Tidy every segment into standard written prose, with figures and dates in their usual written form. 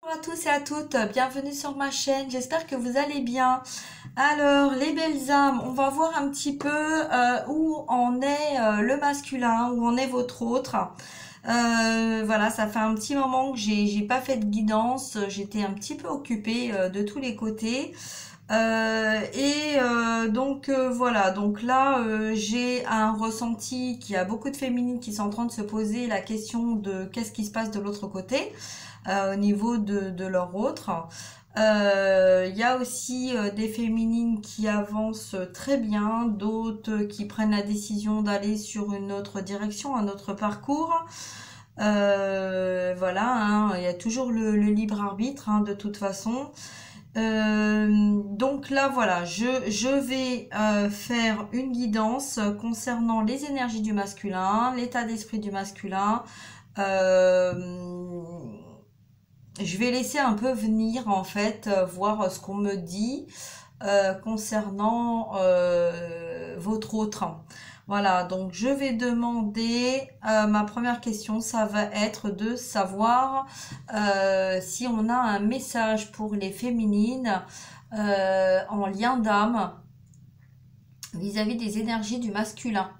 Bonjour à tous et à toutes, bienvenue sur ma chaîne, j'espère que vous allez bien. Alors, les belles âmes, on va voir un petit peu où en est le masculin, où en est votre autre. Voilà, ça fait un petit moment que j'ai pas fait de guidance, j'étais un petit peu occupée de tous les côtés. Voilà, donc là j'ai un ressenti qu'il y a beaucoup de féminines qui sont en train de se poser la question de qu'est-ce qui se passe de l'autre côté au niveau de leur autre. Il y a aussi des féminines qui avancent très bien, d'autres qui prennent la décision d'aller sur une autre direction, un autre parcours. Voilà, hein, il y a toujours le libre arbitre hein, de toute façon. Donc là, voilà, je vais faire une guidance concernant les énergies du masculin, l'état d'esprit du masculin. Euh, je vais laisser un peu venir en fait, voir ce qu'on me dit concernant votre autre. Voilà, donc je vais demander, ma première question, ça va être de savoir si on a un message pour les féminines en lien d'âme vis-à-vis des énergies du masculin.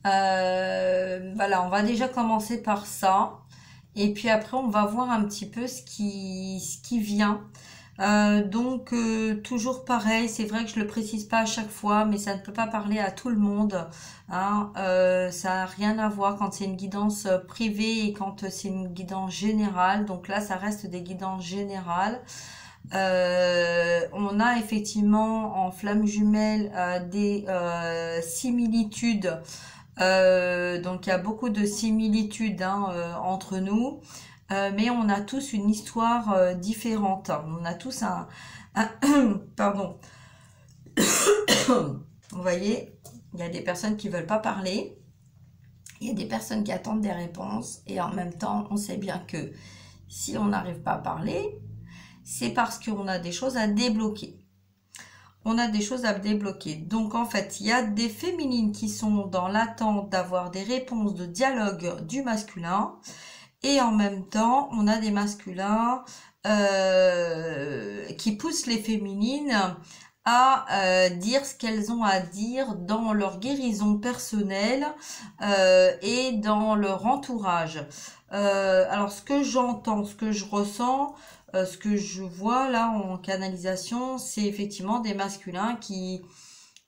Voilà, on va déjà commencer par ça. Et puis après, on va voir un petit peu ce qui vient. Toujours pareil, c'est vrai que je le précise pas à chaque fois, mais ça ne peut pas parler à tout le monde. Hein. Ça n'a rien à voir quand c'est une guidance privée et quand c'est une guidance générale. Donc là, ça reste des guidances générales. On a effectivement en flamme jumelle des similitudes. Donc il y a beaucoup de similitudes hein, entre nous. Mais on a tous une histoire différente. On a tous pardon. Vous voyez, il y a des personnes qui veulent pas parler. Il y a des personnes qui attendent des réponses. Et en même temps, on sait bien que si on n'arrive pas à parler, c'est parce qu'on a des choses à débloquer. On a des choses à débloquer. Donc en fait, il y a des féminines qui sont dans l'attente d'avoir des réponses de dialogue du masculin. Et en même temps, on a des masculins qui poussent les féminines à dire ce qu'elles ont à dire dans leur guérison personnelle et dans leur entourage. Alors ce que j'entends, ce que je ressens, ce que je vois là en canalisation, c'est effectivement des masculins qui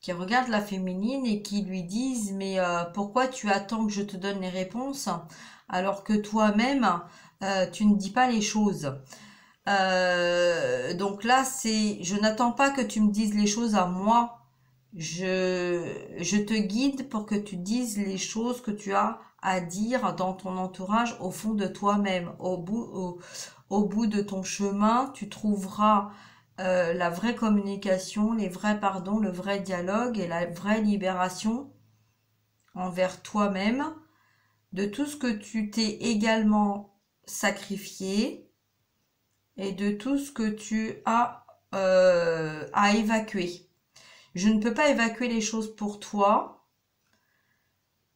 regardent la féminine et qui lui disent mais pourquoi tu attends que je te donne les réponses alors que toi-même tu ne dis pas les choses. Donc là je n'attends pas que tu me dises les choses à moi. Je te guide pour que tu dises les choses que tu as à dire dans ton entourage au fond de toi-même. Au bout de ton chemin, tu trouveras la vraie communication, les vrais pardons, le vrai dialogue et la vraie libération envers toi-même de tout ce que tu t'es également sacrifié et de tout ce que tu as à évacuer. Je ne peux pas évacuer les choses pour toi.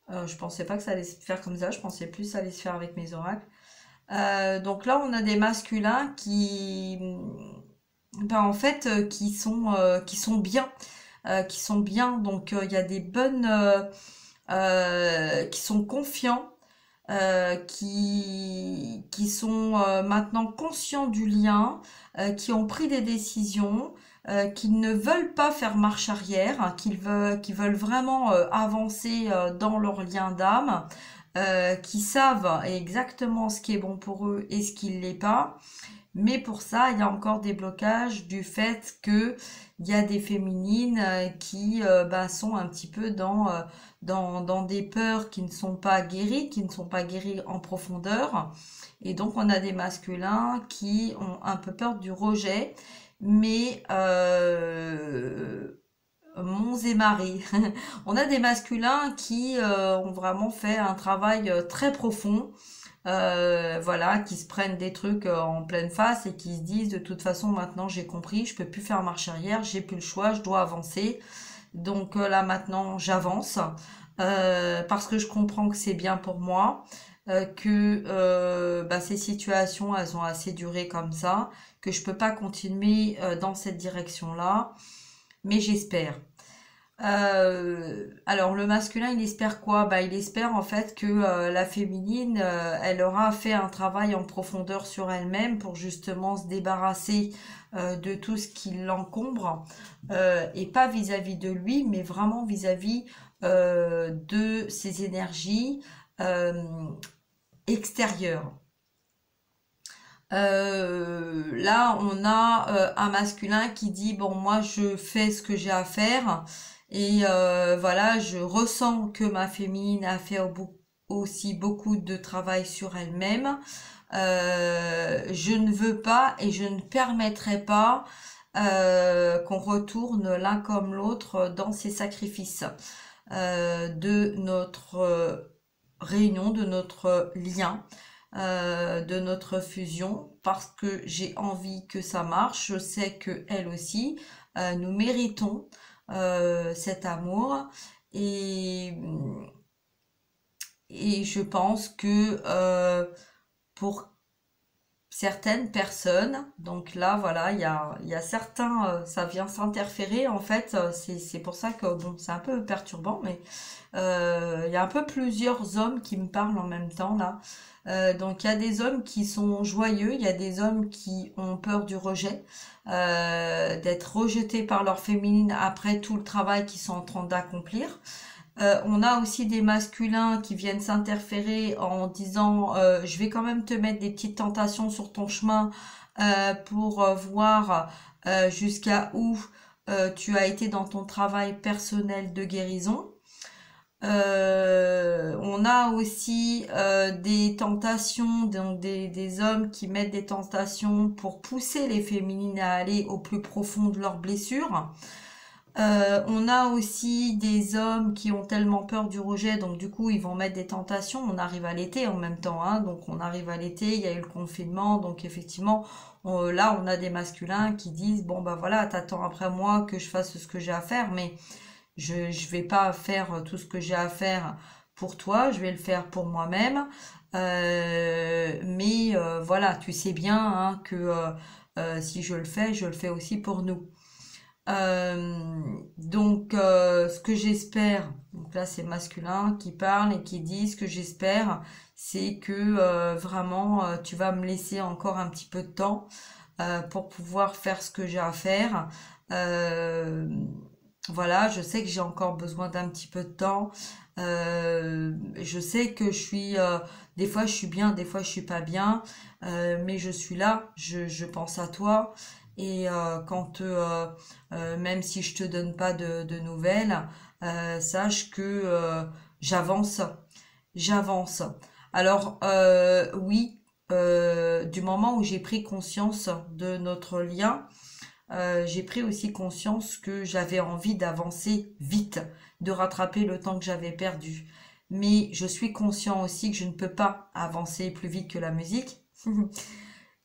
Je pensais pas que ça allait se faire comme ça. Je pensais plus que ça allait se faire avec mes oracles. Donc là, on a des masculins en fait, qui sont bien, qui sont bien. Donc il y a des bonnes, qui sont confiants, qui sont maintenant conscients du lien, qui ont pris des décisions, qui ne veulent pas faire marche arrière, hein, qui veulent vraiment avancer dans leur lien d'âme, qui savent exactement ce qui est bon pour eux et ce qui ne l'est pas. Mais pour ça, il y a encore des blocages du fait que il y a des féminines qui sont un petit peu dans des peurs qui ne sont pas guéries en profondeur. Et donc, on a des masculins qui ont un peu peur du rejet, mais monts et marées. On a des masculins qui ont vraiment fait un travail très profond. Voilà, qui se prennent des trucs en pleine face et qui se disent de toute façon maintenant j'ai compris, je peux plus faire marche arrière, j'ai plus le choix, je dois avancer. Donc là maintenant j'avance parce que je comprends que c'est bien pour moi. que bah, ces situations, elles ont assez duré comme ça, que je peux pas continuer dans cette direction-là, mais j'espère. Alors le masculin, il espère quoi? Bah, il espère en fait que la féminine, elle aura fait un travail en profondeur sur elle-même pour justement se débarrasser de tout ce qui l'encombre, et pas vis-à-vis de lui, mais vraiment vis-à-vis de ses énergies euh, extérieures. Là, on a un masculin qui dit, bon, moi, je fais ce que j'ai à faire et voilà, je ressens que ma féminine a fait aussi beaucoup de travail sur elle-même. Je ne veux pas et je ne permettrai pas qu'on retourne l'un comme l'autre dans ces sacrifices de notre réunion, de notre lien, de notre fusion, parce que j'ai envie que ça marche. Je sais que elle aussi, nous méritons cet amour et je pense que pour certaines personnes, donc là voilà, il y a certains, ça vient s'interférer en fait, c'est pour ça que bon, c'est un peu perturbant, mais il y a un peu plusieurs hommes qui me parlent en même temps là. Donc il y a des hommes qui sont joyeux, il y a des hommes qui ont peur du rejet, d'être rejetés par leur féminine après tout le travail qu'ils sont en train d'accomplir. On a aussi des masculins qui viennent s'interférer en disant je vais quand même te mettre des petites tentations sur ton chemin pour voir jusqu'à où tu as été dans ton travail personnel de guérison. On a aussi des tentations, donc des hommes qui mettent des tentations pour pousser les féminines à aller au plus profond de leurs blessures. On a aussi des hommes qui ont tellement peur du rejet, donc du coup ils vont mettre des tentations. On arrive à l'été en même temps, hein, donc on arrive à l'été, il y a eu le confinement, donc effectivement là on a des masculins qui disent bon bah voilà, t'attends après moi que je fasse ce que j'ai à faire, mais je vais pas faire tout ce que j'ai à faire pour toi, je vais le faire pour moi-même. Mais voilà, tu sais bien hein, que si je le fais aussi pour nous. Donc, ce que j'espère, donc là c'est masculin qui parle et qui dit ce que j'espère, c'est que vraiment tu vas me laisser encore un petit peu de temps pour pouvoir faire ce que j'ai à faire. Euh, voilà, je sais que j'ai encore besoin d'un petit peu de temps. Je sais que des fois je suis bien, des fois je suis pas bien, mais je suis là, je pense à toi. Et quand même si je te donne pas de nouvelles, sache que j'avance, j'avance. Alors oui, du moment où j'ai pris conscience de notre lien, j'ai pris aussi conscience que j'avais envie d'avancer vite, de rattraper le temps que j'avais perdu. Mais je suis conscient aussi que je ne peux pas avancer plus vite que la musique.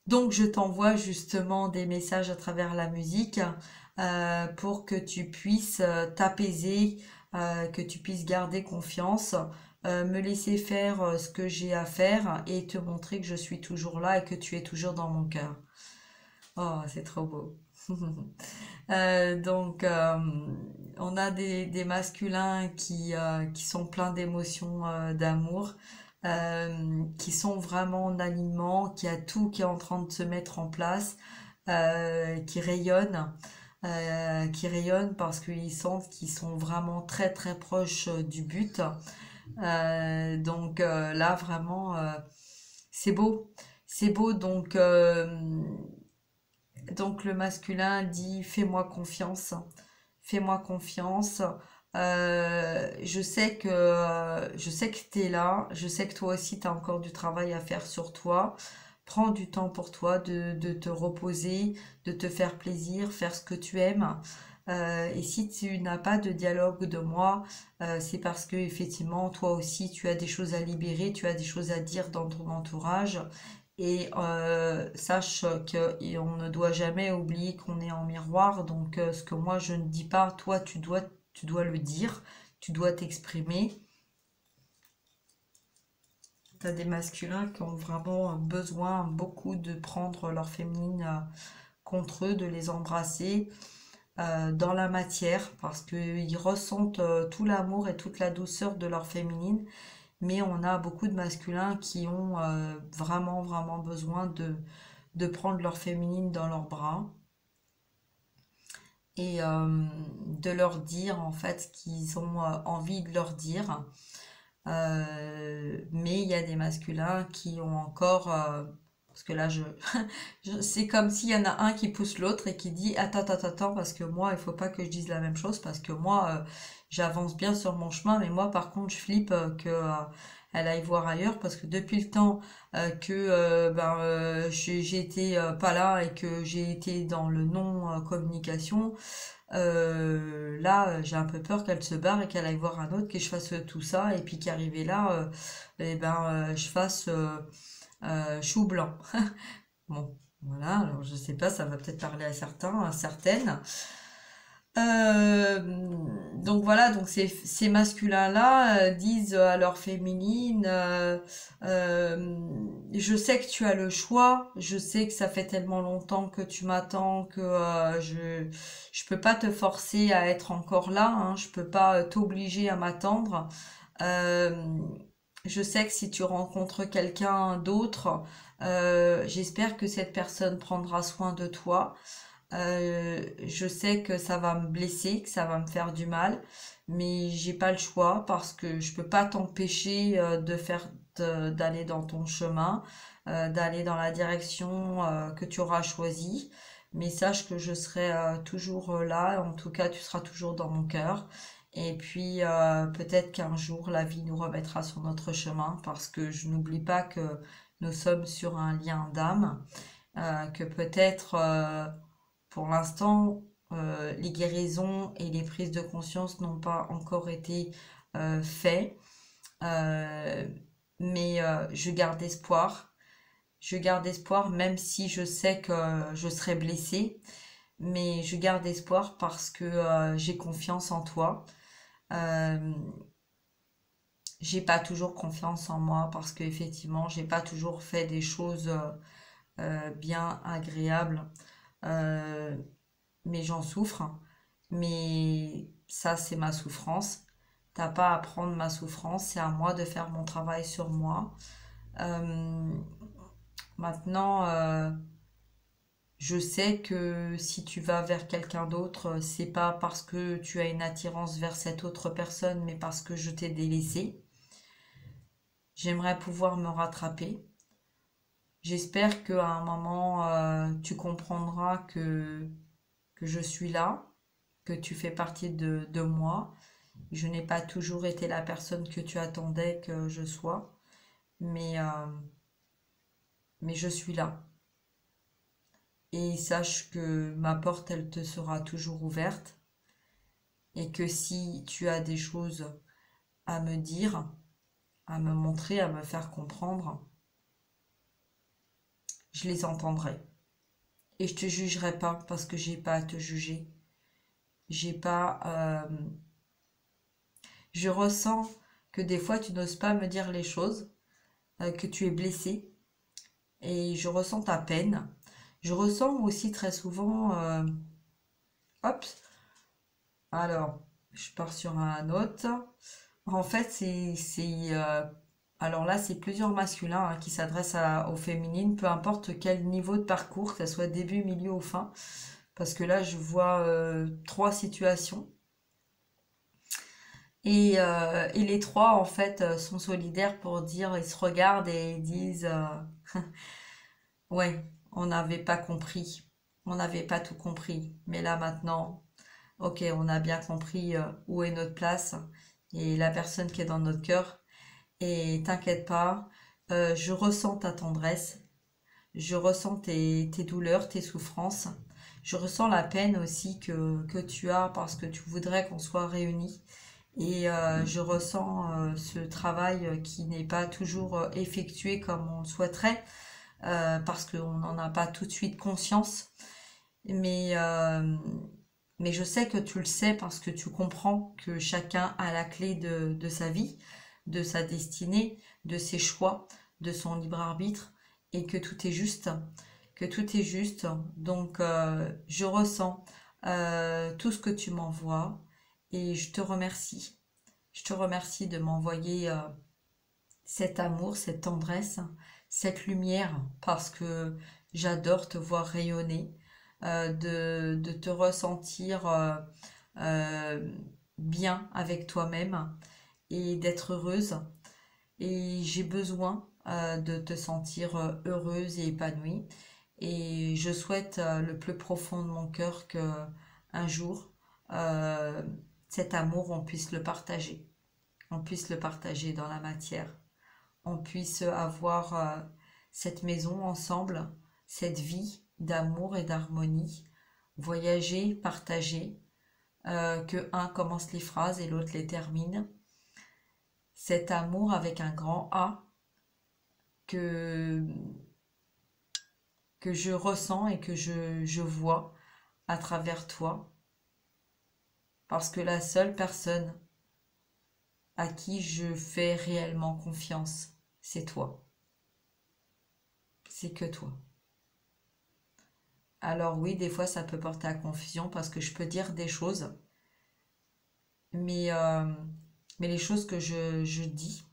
Donc je t'envoie justement des messages à travers la musique pour que tu puisses t'apaiser, que tu puisses garder confiance, me laisser faire ce que j'ai à faire et te montrer que je suis toujours là et que tu es toujours dans mon cœur. Oh, c'est trop beau. Donc, on a des masculins qui sont pleins d'émotions, d'amour, qui sont vraiment en alignement, qui a tout qui est en train de se mettre en place, qui rayonnent parce qu'ils sentent qu'ils sont vraiment très très proches du but. Donc là, vraiment, c'est beau. C'est beau, donc le masculin dit fais-moi confiance. Je sais que t'es là, je sais que toi aussi t'as encore du travail à faire sur toi. Prends du temps pour toi, de te reposer, de te faire plaisir, faire ce que tu aimes. Et si tu n'as pas de dialogue de moi, c'est parce que effectivement toi aussi tu as des choses à libérer, tu as des choses à dire dans ton entourage. Et sache qu'on ne doit jamais oublier qu'on est en miroir. Donc ce que moi je ne dis pas, toi tu dois le dire, tu dois t'exprimer. T'as des masculins qui ont vraiment besoin, beaucoup de prendre leur féminine contre eux, de les embrasser dans la matière, parce qu'ils ressentent tout l'amour et toute la douceur de leur féminine, mais on a beaucoup de masculins qui ont vraiment, vraiment besoin de prendre leur féminine dans leurs bras et de leur dire en fait ce qu'ils ont envie de leur dire. Mais il y a des masculins qui ont encore... parce que là, c'est comme s'il y en a un qui pousse l'autre et qui dit attends, attends, attends, parce que moi, il faut pas que je dise la même chose, parce que moi, j'avance bien sur mon chemin, mais moi, par contre, je flippe que elle aille voir ailleurs, parce que depuis le temps que j'ai été pas là et que j'ai été dans le non-communication, là, j'ai un peu peur qu'elle se barre et qu'elle aille voir un autre, que je fasse tout ça, et puis qu'arrivé là, je fasse chou blanc. Bon, voilà, alors je sais pas, ça va peut-être parler à certains, à certaines. Euh, donc voilà, donc ces masculins-là disent à leur féminine, euh, je sais que tu as le choix, je sais que ça fait tellement longtemps que tu m'attends que je peux pas te forcer à être encore là, hein, je peux pas t'obliger à m'attendre. Euh, je sais que si tu rencontres quelqu'un d'autre, j'espère que cette personne prendra soin de toi. Je sais que ça va me blesser, que ça va me faire du mal, mais j'ai pas le choix parce que je peux pas t'empêcher d'aller dans ton chemin, d'aller dans la direction que tu auras choisie. Mais sache que je serai toujours là. En tout cas, tu seras toujours dans mon cœur. Et puis peut-être qu'un jour la vie nous remettra sur notre chemin parce que je n'oublie pas que nous sommes sur un lien d'âme, que peut-être pour l'instant, les guérisons et les prises de conscience n'ont pas encore été faites, euh, mais je garde espoir. Je garde espoir même si je sais que je serai blessée, mais je garde espoir parce que j'ai confiance en toi. Euh, j'ai pas toujours confiance en moi parce qu'effectivement, j'ai pas toujours fait des choses bien agréables. Euh, mais j'en souffre. Mais ça, c'est ma souffrance. T'as pas à prendre ma souffrance, c'est à moi de faire mon travail sur moi. Euh, maintenant, je sais que si tu vas vers quelqu'un d'autre, c'est pas parce que tu as une attirance vers cette autre personne, mais parce que je t'ai délaissé. J'aimerais pouvoir me rattraper. J'espère qu'à un moment, tu comprendras que je suis là, que tu fais partie de moi. Je n'ai pas toujours été la personne que tu attendais que je sois, mais, euh, mais je suis là. Et sache que ma porte, elle te sera toujours ouverte et que si tu as des choses à me dire, à me montrer, à me faire comprendre, je les entendrai. Et je te jugerai pas parce que j'ai pas à te juger. J'ai pas. Je ressens que des fois tu n'oses pas me dire les choses, que tu es blessé, et je ressens ta peine. Je ressens aussi très souvent, hop, alors, je pars sur un autre. En fait, alors là, c'est plusieurs masculins hein, qui s'adressent aux féminines, peu importe quel niveau de parcours, que ce soit début, milieu ou fin. Parce que là, je vois trois situations. Et les trois, en fait, sont solidaires pour dire, ils se regardent et ils disent, ouais, on n'avait pas compris. On n'avait pas tout compris. Mais là, maintenant, ok, on a bien compris où est notre place et la personne qui est dans notre cœur. Et t'inquiète pas, je ressens ta tendresse, je ressens tes douleurs, tes souffrances. Je ressens la peine aussi que tu as parce que tu voudrais qu'on soit réunis. Et je ressens ce travail qui n'est pas toujours effectué comme on le souhaiterait parce qu'on n'en a pas tout de suite conscience. Mais, euh, mais je sais que tu le sais parce que tu comprends que chacun a la clé de sa vie. de sa destinée, de ses choix, de son libre arbitre, et que tout est juste, que tout est juste. Donc, je ressens tout ce que tu m'envoies et je te remercie. Je te remercie de m'envoyer cet amour, cette tendresse, cette lumière, parce que j'adore te voir rayonner, de te ressentir euh, bien avec toi-même et d'être heureuse. Et j'ai besoin de te sentir heureuse et épanouie. Et je souhaite le plus profond de mon cœur que un jour euh, cet amour on puisse le partager. On puisse le partager dans la matière. On puisse avoir cette maison ensemble, cette vie d'amour et d'harmonie, voyager, partager, que un commence les phrases et l'autre les termine. Cet amour avec un grand A que, que je ressens et que je vois à travers toi, parce que la seule personne à qui je fais réellement confiance, c'est toi. C'est que toi. Alors oui, des fois ça peut porter à confusion parce que je peux dire des choses, mais, euh, mais les choses que je dis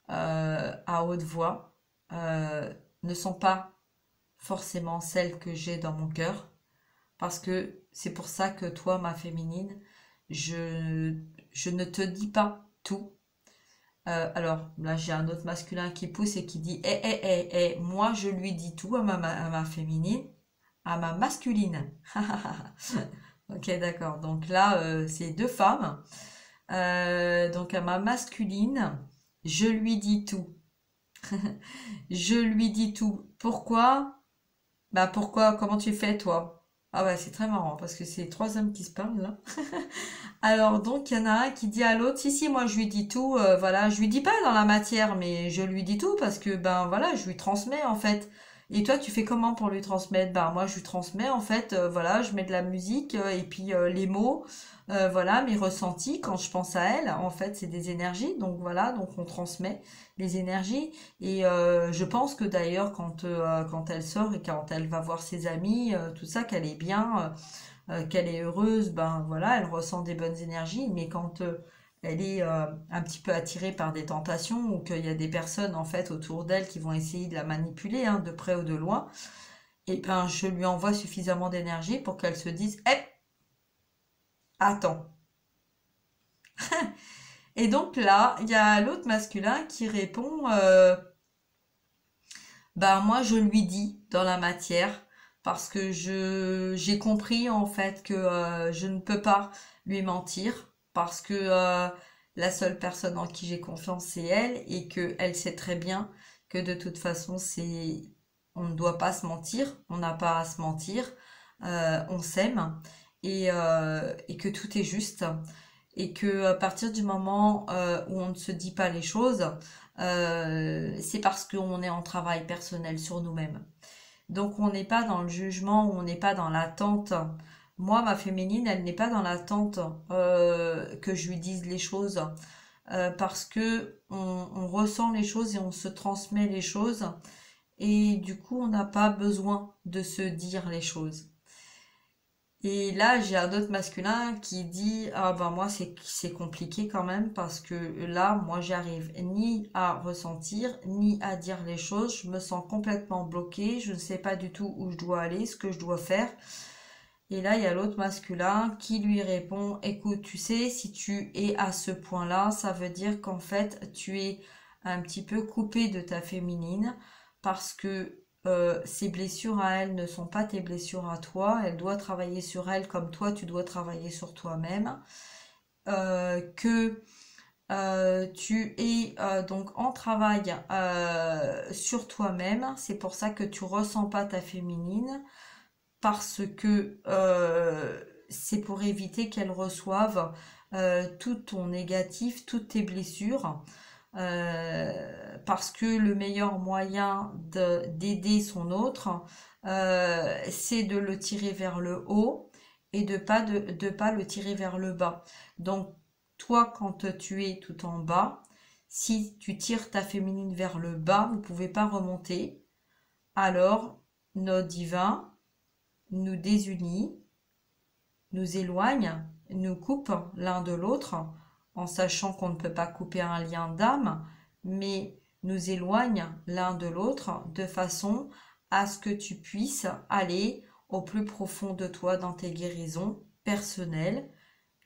à haute voix ne sont pas forcément celles que j'ai dans mon cœur, parce que c'est pour ça que toi, ma féminine, je, je ne te dis pas tout. Alors là, j'ai un autre masculin qui pousse et qui dit, moi je lui dis tout à ma féminine, à ma masculine. Ok, d'accord. Donc là, c'est deux femmes. Donc à ma masculine, je lui dis tout. Je lui dis tout. Pourquoi? Bah pourquoi? Comment tu fais toi? Ah ouais, c'est très marrant parce que c'est trois hommes qui se parlent là. Alors donc il y en a un qui dit à l'autre, si moi je lui dis tout, voilà, je lui dis pas dans la matière, mais je lui dis tout parce que ben voilà, je lui transmets en fait. Et toi tu fais comment pour lui transmettre? Ben moi je lui transmets en fait, voilà, je mets de la musique et puis les mots, voilà, mes ressentis quand je pense à elle, en fait c'est des énergies, donc voilà, donc on transmet les énergies. Et je pense que d'ailleurs quand elle sort et quand elle va voir ses amis, tout ça, qu'elle est bien. Qu'elle est heureuse, ben voilà, elle ressent des bonnes énergies, mais quand elle est un petit peu attirée par des tentations ou qu'il y a des personnes en fait autour d'elle qui vont essayer de la manipuler, hein, de près ou de loin, et ben je lui envoie suffisamment d'énergie pour qu'elle se dise, hé, attends. Et donc là, il y a l'autre masculin qui répond, ben moi je lui dis dans la matière parce que je j'ai compris en fait que je ne peux pas lui mentir parce que la seule personne en qui j'ai confiance c'est elle et que elle sait très bien que de toute façon c'est on ne doit pas se mentir, on n'a pas à se mentir, on s'aime et que tout est juste et que à partir du moment où on ne se dit pas les choses, c'est parce qu'on est en travail personnel sur nous-mêmes. Donc on n'est pas dans le jugement, on n'est pas dans l'attente. Moi, ma féminine, elle n'est pas dans l'attente que je lui dise les choses parce que on ressent les choses et on se transmet les choses et du coup on n'a pas besoin de se dire les choses. Et là, j'ai un autre masculin qui dit, ah ben moi c'est compliqué quand même parce que là, moi j'arrive ni à ressentir ni à dire les choses, je me sens complètement bloquée, je ne sais pas du tout où je dois aller, ce que je dois faire. Et là, il y a l'autre masculin qui lui répond, écoute, tu sais, si tu es à ce point-là, ça veut dire qu'en fait, tu es un petit peu coupé de ta féminine parce que ces blessures à elle ne sont pas tes blessures à toi. Elle doit travailler sur elle comme toi, tu dois travailler sur toi-même. Que tu es donc en travail sur toi-même. C'est pour ça que tu ressens pas ta féminine parce que c'est pour éviter qu'elle reçoive tout ton négatif, toutes tes blessures. Parce que le meilleur moyen d'aider son autre, c'est de le tirer vers le haut et de pas le tirer vers le bas. Donc, toi, quand tu es tout en bas, Si tu tires ta féminine vers le bas, vous ne pouvez pas remonter. Alors, notre divin nous désunit, nous éloigne, nous coupe l'un de l'autre, en sachant qu'on ne peut pas couper un lien d'âme, mais nous éloigne l'un de l'autre de façon à ce que tu puisses aller au plus profond de toi dans tes guérisons personnelles,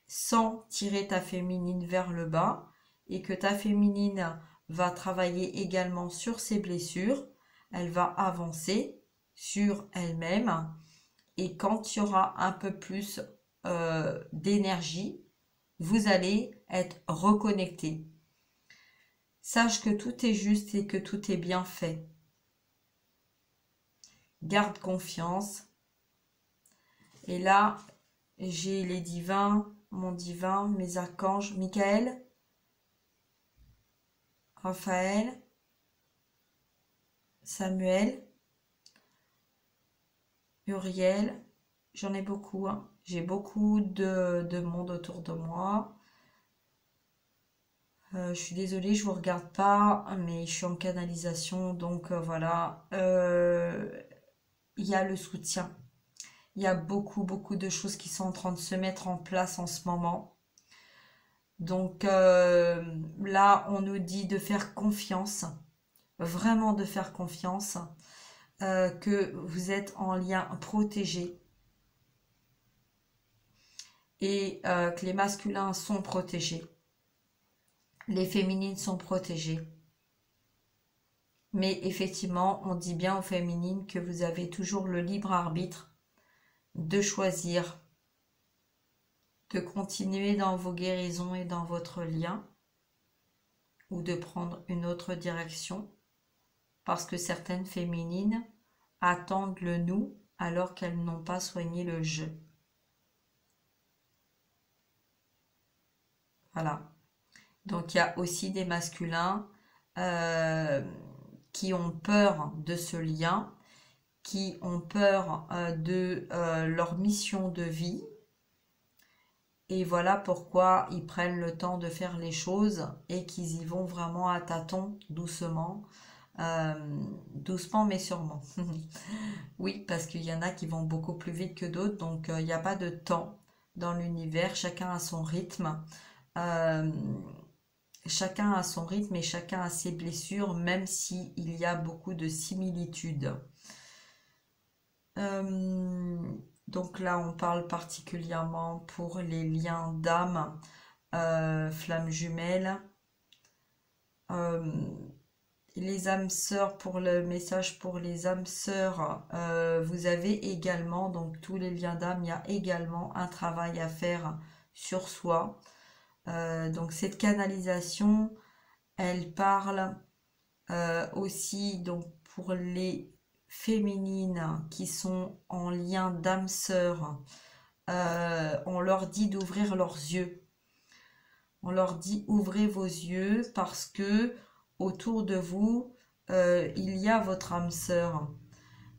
sans tirer ta féminine vers le bas, et que ta féminine va travailler également sur ses blessures, elle va avancer sur elle-même, et quand il y aura un peu plus d'énergie, vous allez être reconnecté. Sache que tout est juste et que tout est bien fait. Garde confiance. Et là, j'ai les divins, mon divin, mes archanges, Michael, Raphaël, Samuel, Uriel. J'en ai beaucoup, hein. J'ai beaucoup de monde autour de moi. Je suis désolée, je vous regarde pas, mais je suis en canalisation, donc voilà. Il y a le soutien. Il y a beaucoup, beaucoup de choses qui sont en train de se mettre en place en ce moment. Donc là, on nous dit de faire confiance, vraiment de faire confiance, que vous êtes en lien protégé et que les masculins sont protégés. Les féminines sont protégées. Mais effectivement, on dit bien aux féminines que vous avez toujours le libre arbitre de choisir, de continuer dans vos guérisons et dans votre lien, ou de prendre une autre direction, parce que certaines féminines attendent le nous alors qu'elles n'ont pas soigné le je. Voilà. Donc il y a aussi des masculins qui ont peur de ce lien, qui ont peur de leur mission de vie. Et voilà pourquoi ils prennent le temps de faire les choses et qu'ils y vont vraiment à tâtons, doucement. Doucement mais sûrement. Oui, parce qu'il y en a qui vont beaucoup plus vite que d'autres, donc il n'y a pas de temps dans l'univers, chacun a son rythme. Chacun a son rythme et chacun a ses blessures, même s'il y a beaucoup de similitudes. Donc là, on parle particulièrement pour les liens d'âme, flammes jumelles. Les âmes sœurs, pour le message pour les âmes sœurs, vous avez également, donc tous les liens d'âme, il y a également un travail à faire sur soi. Donc cette canalisation, elle parle aussi donc pour les féminines qui sont en lien d'âme sœur. On leur dit d'ouvrir leurs yeux. On leur dit ouvrez vos yeux parce que autour de vous, il y a votre âme sœur.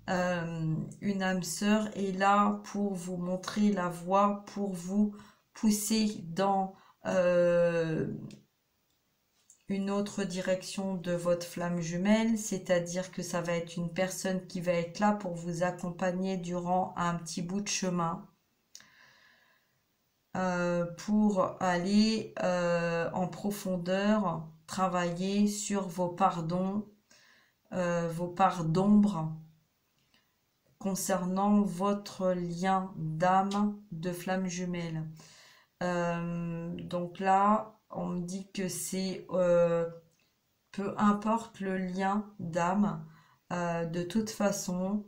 Une âme sœur est là pour vous montrer la voie, pour vous pousser dans une autre direction de votre flamme jumelle, c'est-à-dire que ça va être une personne qui va être là pour vous accompagner durant un petit bout de chemin, pour aller en profondeur, travailler sur vos pardons, vos parts d'ombre, concernant votre lien d'âme de flamme jumelle. Donc là, on me dit que c'est peu importe le lien d'âme, de toute façon,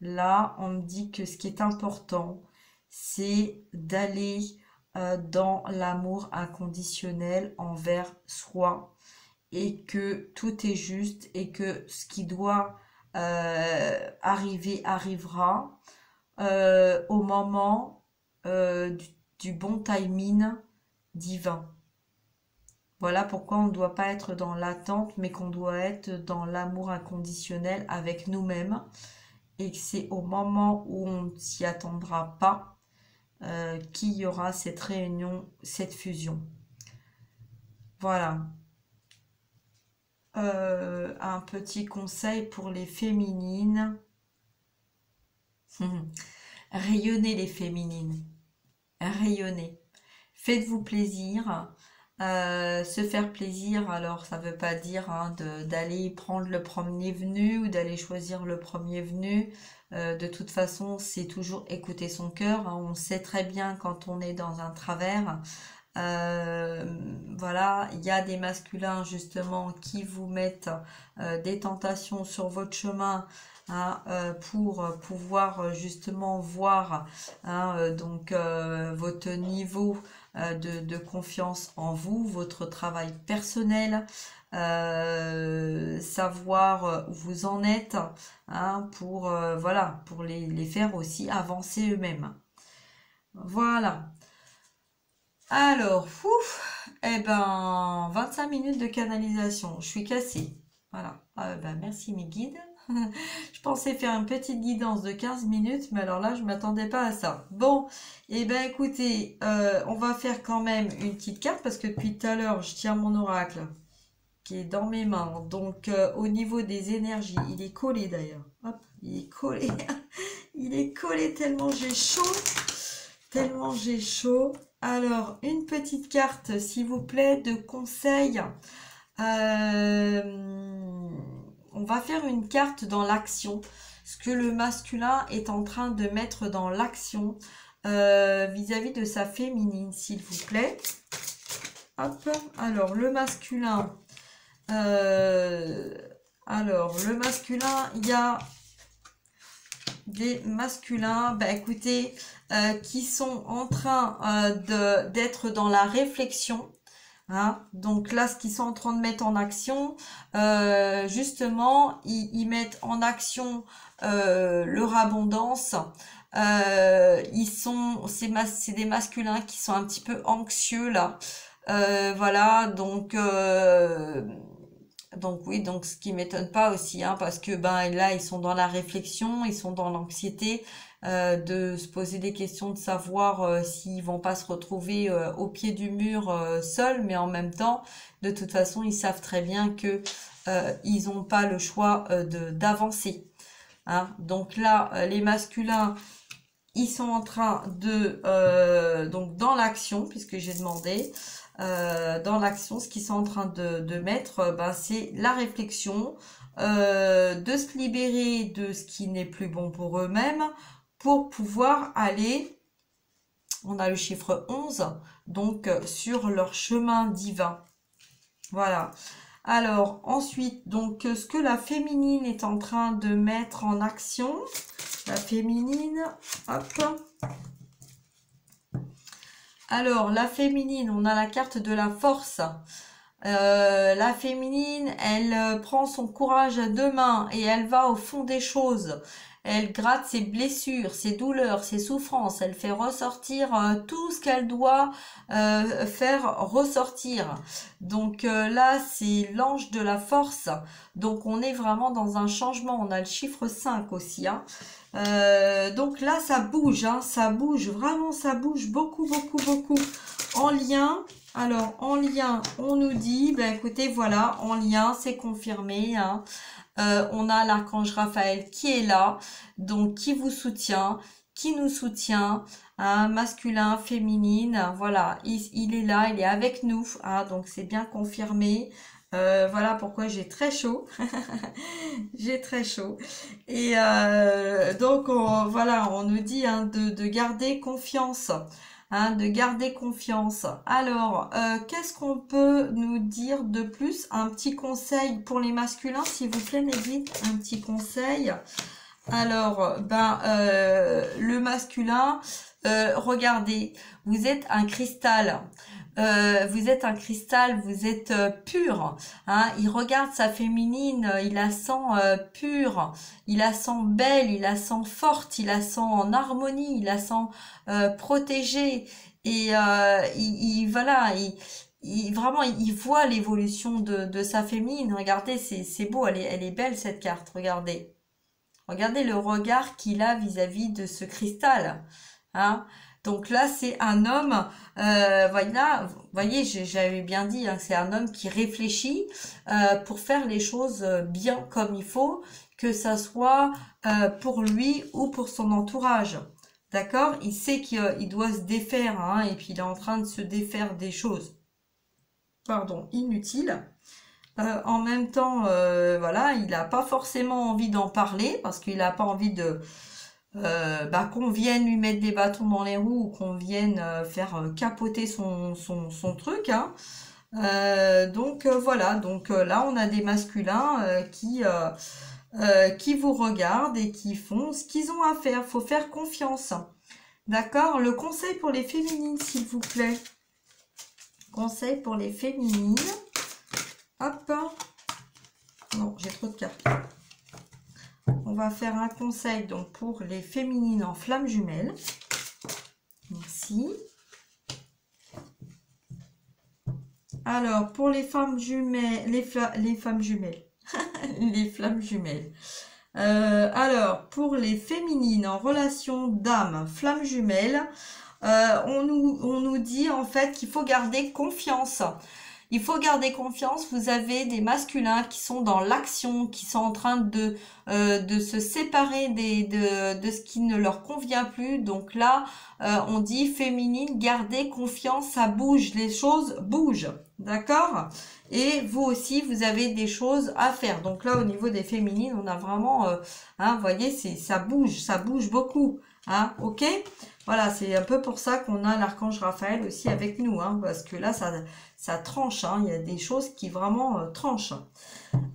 là, on me dit que ce qui est important, c'est d'aller dans l'amour inconditionnel envers soi et que tout est juste et que ce qui doit arriver arrivera au moment du bon timing divin. Voilà pourquoi on ne doit pas être dans l'attente, mais qu'on doit être dans l'amour inconditionnel avec nous-mêmes. Et que c'est au moment où on ne s'y attendra pas qu'il y aura cette réunion, cette fusion. Voilà. un petit conseil pour les féminines. Rayonnez les féminines. Rayonnez. Faites-vous plaisir. Se faire plaisir, alors ça veut pas dire hein, d'aller prendre le premier venu ou d'aller choisir le premier venu. De toute façon, c'est toujours écouter son cœur, hein. On sait très bien quand on est dans un travers. Voilà, il y a des masculins justement qui vous mettent des tentations sur votre chemin hein, pour pouvoir justement voir hein, votre niveau de confiance en vous, votre travail personnel, savoir où vous en êtes hein, pour voilà, pour les faire aussi avancer eux-mêmes. Voilà. Alors, eh ben, 25 minutes de canalisation. Je suis cassée. Voilà. Ben, merci mes guides. Je pensais faire une petite guidance de 15 minutes, mais alors là, je m'attendais pas à ça. Bon, eh ben, écoutez, on va faire quand même une petite carte parce que depuis tout à l'heure, je tiens mon oracle qui est dans mes mains. Donc, au niveau des énergies, il est collé d'ailleurs. Hop, il est collé. Il est collé tellement j'ai chaud. Tellement j'ai chaud. Alors, une petite carte, s'il vous plaît, de conseil. On va faire une carte dans l'action. Ce que le masculin est en train de mettre dans l'action vis-à-vis de sa féminine, s'il vous plaît. Hop. Alors, le masculin. Il y a des masculins, bah écoutez, qui sont en train d'être dans la réflexion. Hein. Donc là, ce qu'ils sont en train de mettre en action, justement, ils mettent en action leur abondance. C'est des masculins qui sont un petit peu anxieux là. Voilà, donc oui, donc ce qui m'étonne pas aussi, hein, parce que ben là ils sont dans la réflexion, ils sont dans l'anxiété de se poser des questions, de savoir s'ils vont pas se retrouver au pied du mur seuls, mais en même temps, de toute façon, ils savent très bien que ils ont pas le choix d'avancer. Hein. Donc là, les masculins, ils sont en train de donc dans l'action, puisque j'ai demandé. Dans l'action, ce qu'ils sont en train de mettre, c'est la réflexion, de se libérer de ce qui n'est plus bon pour eux-mêmes, pour pouvoir aller, on a le chiffre 11, donc sur leur chemin divin. Voilà. Alors, ensuite, donc, ce que la féminine est en train de mettre en action, la féminine, hop. Alors, la féminine, on a la carte de la force. La féminine, elle prend son courage à deux mains et elle va au fond des choses. Elle gratte ses blessures, ses douleurs, ses souffrances. Elle fait ressortir tout ce qu'elle doit faire ressortir. Donc là, c'est l'ange de la force. Donc on est vraiment dans un changement. On a le chiffre 5 aussi. Hein. Donc là, ça bouge. Hein, ça bouge. Vraiment, ça bouge beaucoup, beaucoup, beaucoup. En lien... Alors, en lien, on nous dit, ben écoutez, voilà, en lien, c'est confirmé. Hein. On a l'archange Raphaël qui est là, donc qui vous soutient, qui nous soutient, hein, masculin, féminine, voilà, il est là, il est avec nous, hein, donc c'est bien confirmé. Voilà pourquoi j'ai très chaud. J'ai très chaud. Et donc, voilà, on nous dit hein, de garder confiance. Hein, de garder confiance. Alors, qu'est-ce qu'on peut nous dire de plus? Un petit conseil pour les masculins, s'il vous plaît, mes guides, un petit conseil. Alors, le masculin, regardez, vous êtes un cristal. Vous êtes un cristal, vous êtes pur. Hein. Il regarde sa féminine, il la sent pure, il la sent belle, il la sent forte, il la sent en harmonie, il la sent protégée. Et voilà, vraiment, il voit l'évolution de sa féminine. Regardez, c'est beau, elle est belle cette carte. Regardez le regard qu'il a vis-à-vis de ce cristal. Hein. Donc là, c'est un homme, voilà, vous voyez, j'avais bien dit, hein, c'est un homme qui réfléchit pour faire les choses bien comme il faut, que ça soit pour lui ou pour son entourage. D'accord? Il sait qu'il doit se défaire, hein, et puis il est en train de se défaire des choses, pardon, inutiles. En même temps, voilà, il n'a pas forcément envie d'en parler parce qu'il n'a pas envie de qu'on vienne lui mettre des bâtons dans les roues ou qu'on vienne faire capoter son truc, hein. Voilà, donc là on a des masculins qui vous regardent et qui font ce qu'ils ont à faire. Faut faire confiance. D'accord? Le conseil pour les féminines, s'il vous plaît. Conseil pour les féminines. Hop. Non, j'ai trop de cartes. On va faire un conseil donc pour les féminines en flamme jumelle. Merci. Alors, pour les femmes jumelles, les femmes jumelles, les flammes jumelles. Alors, pour les féminines en relation d'âme, flamme jumelle, on nous dit en fait qu'il faut garder confiance. Il faut garder confiance. Vous avez des masculins qui sont dans l'action, qui sont en train de se séparer de ce qui ne leur convient plus. Donc là, on dit féminine, gardez confiance, ça bouge, les choses bougent. D'accord? Et vous aussi, vous avez des choses à faire. Donc là, au niveau des féminines, on a vraiment, vous voyez, ça bouge beaucoup. Hein, ok? Voilà, c'est un peu pour ça qu'on a l'archange Raphaël aussi avec nous, hein, parce que là, ça tranche, hein, il y a des choses qui vraiment tranchent.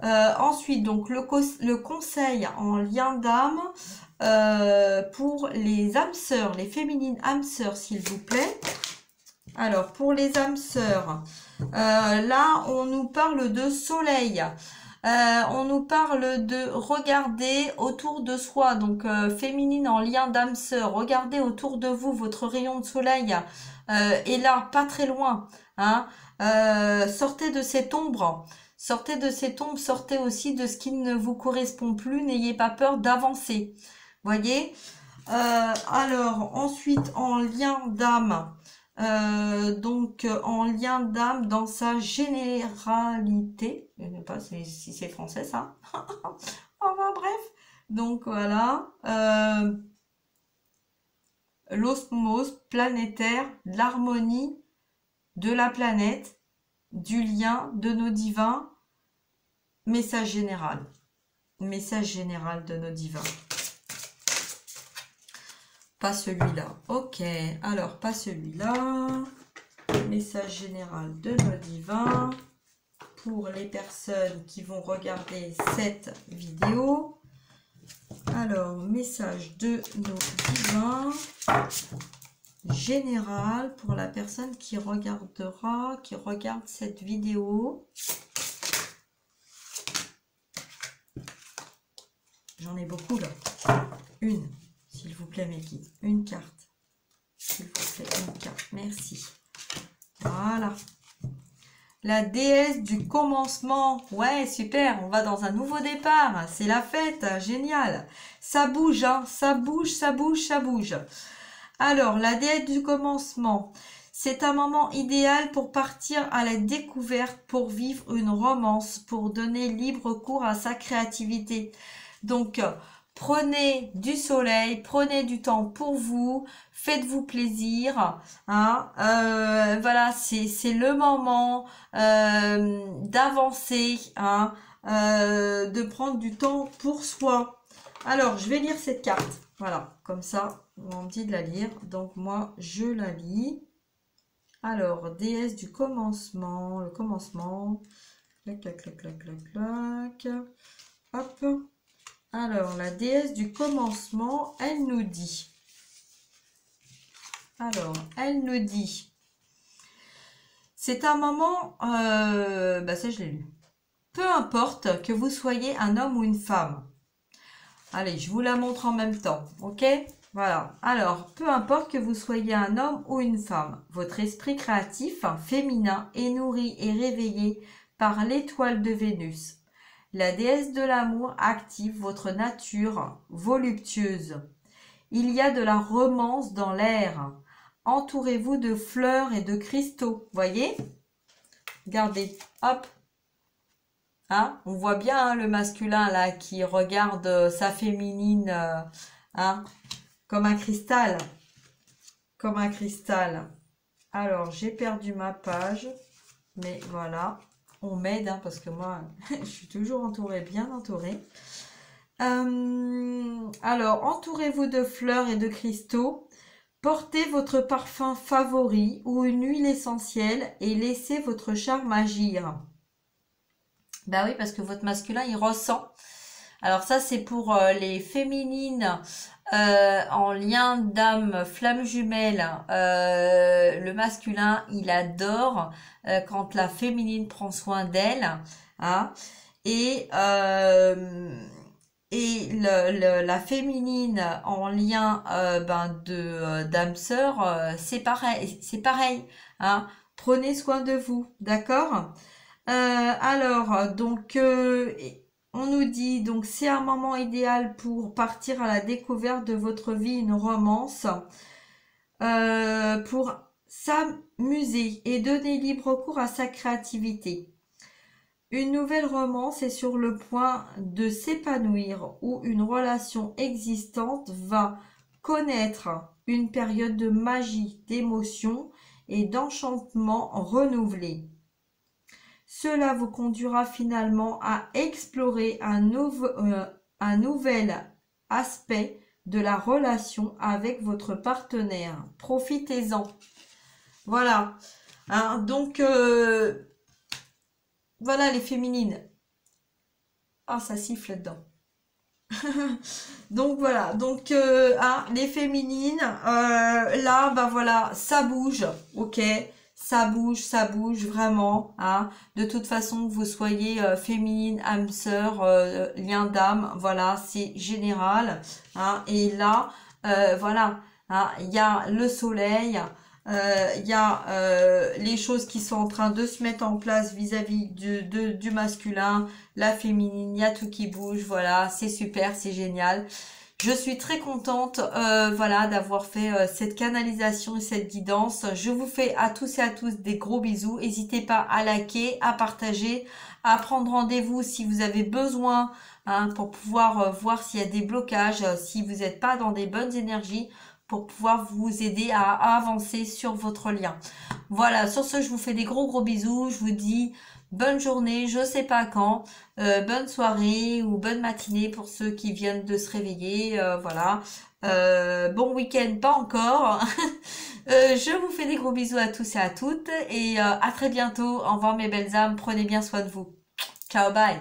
Ensuite, donc, le conseil en lien d'âme pour les âmes sœurs, les féminines âmes sœurs, s'il vous plaît. Alors, pour les âmes sœurs, là, on nous parle de soleil. On nous parle de regarder autour de soi, donc féminine en lien d'âme sœur. Regardez autour de vous, votre rayon de soleil est là, pas très loin. Hein. Sortez de cette ombre. Sortez de cette ombre, sortez aussi de ce qui ne vous correspond plus. N'ayez pas peur d'avancer. Voyez. Alors, ensuite, en lien d'âme. Donc en lien d'âme dans sa généralité, je ne sais pas si c'est français ça, enfin bref, donc voilà, l'osmose planétaire, l'harmonie de la planète, du lien de nos divins, message général de nos divins. Pas celui-là. Ok. Alors, pas celui-là. Message général de nos divins. Pour les personnes qui vont regarder cette vidéo. Alors, message de nos divins. Général pour la personne qui regarde cette vidéo. J'en ai beaucoup là. Une. S'il vous plaît, mes guides. Une carte. S'il vous plaît, une carte. Merci. Voilà. La déesse du commencement. Ouais, super. On va dans un nouveau départ. C'est la fête. Génial. Ça bouge, hein. Ça bouge, ça bouge, ça bouge. Alors, la déesse du commencement. C'est un moment idéal pour partir à la découverte, pour vivre une romance, pour donner libre cours à sa créativité. Donc, prenez du soleil, prenez du temps pour vous, faites-vous plaisir. Hein, voilà, c'est le moment d'avancer, hein, de prendre du temps pour soi. Alors, je vais lire cette carte. Voilà, comme ça, on me dit de la lire. Donc, moi, je la lis. Alors, déesse du commencement, le commencement. Clac, clac, clac, clac, clac, clac. Hop. Alors, la déesse du commencement, elle nous dit. Alors, elle nous dit. C'est un moment, ça je l'ai lu. Peu importe que vous soyez un homme ou une femme. Allez, je vous la montre en même temps, ok? Voilà. Alors, peu importe que vous soyez un homme ou une femme, votre esprit créatif, féminin, est nourri et réveillé par l'étoile de Vénus. La déesse de l'amour active votre nature voluptueuse. Il y a de la romance dans l'air. entourez-vous de fleurs et de cristaux. Voyez? Regardez, hop. Hein, on voit bien hein, le masculin là qui regarde sa féminine hein, comme un cristal. Comme un cristal. Alors, j'ai perdu ma page. Mais voilà, on m'aide hein, parce que moi, je suis toujours entourée, bien entourée. Alors, entourez-vous de fleurs et de cristaux. Portez votre parfum favori ou une huile essentielle et laissez votre charme agir. Ben oui, parce que votre masculin, il ressent. Alors ça, c'est pour les féminines en lien d'âme flamme jumelle. Le masculin, il adore quand la féminine prend soin d'elle. Hein, et la féminine en lien d'âme sœur, c'est pareil, hein. Prenez soin de vous, d'accord? Alors, donc, on nous dit, donc, c'est un moment idéal pour partir à la découverte de votre vie, une romance, pour s'amuser et donner libre cours à sa créativité. Une nouvelle romance est sur le point de s'épanouir ou une relation existante va connaître une période de magie, d'émotion et d'enchantement renouvelé. Cela vous conduira finalement à explorer un nouvel aspect de la relation avec votre partenaire. Profitez-en. Voilà. Hein, donc, voilà les féminines. Ah, ça siffle dedans. Donc voilà, donc hein, les féminines, là, bah voilà, ça bouge, ok, ça bouge vraiment, hein. De toute façon, que vous soyez féminine, âme sœur, lien d'âme, voilà, c'est général, hein. Et là, voilà, hein, il y a le soleil, il y a les choses qui sont en train de se mettre en place vis-à-vis du masculin, la féminine, il y a tout qui bouge, voilà, c'est super, c'est génial. Je suis très contente voilà, d'avoir fait cette canalisation et cette guidance. Je vous fais à tous et à tous des gros bisous. N'hésitez pas à liker, à partager, à prendre rendez-vous si vous avez besoin hein, pour pouvoir voir s'il y a des blocages, si vous n'êtes pas dans des bonnes énergies, pour pouvoir vous aider à avancer sur votre lien. Voilà, sur ce, je vous fais des gros bisous. Je vous dis bonne journée, je sais pas quand, bonne soirée ou bonne matinée pour ceux qui viennent de se réveiller, voilà. Bon week-end, pas encore. Je vous fais des gros bisous à tous et à toutes et à très bientôt. Au revoir mes belles âmes, prenez bien soin de vous. Ciao, bye.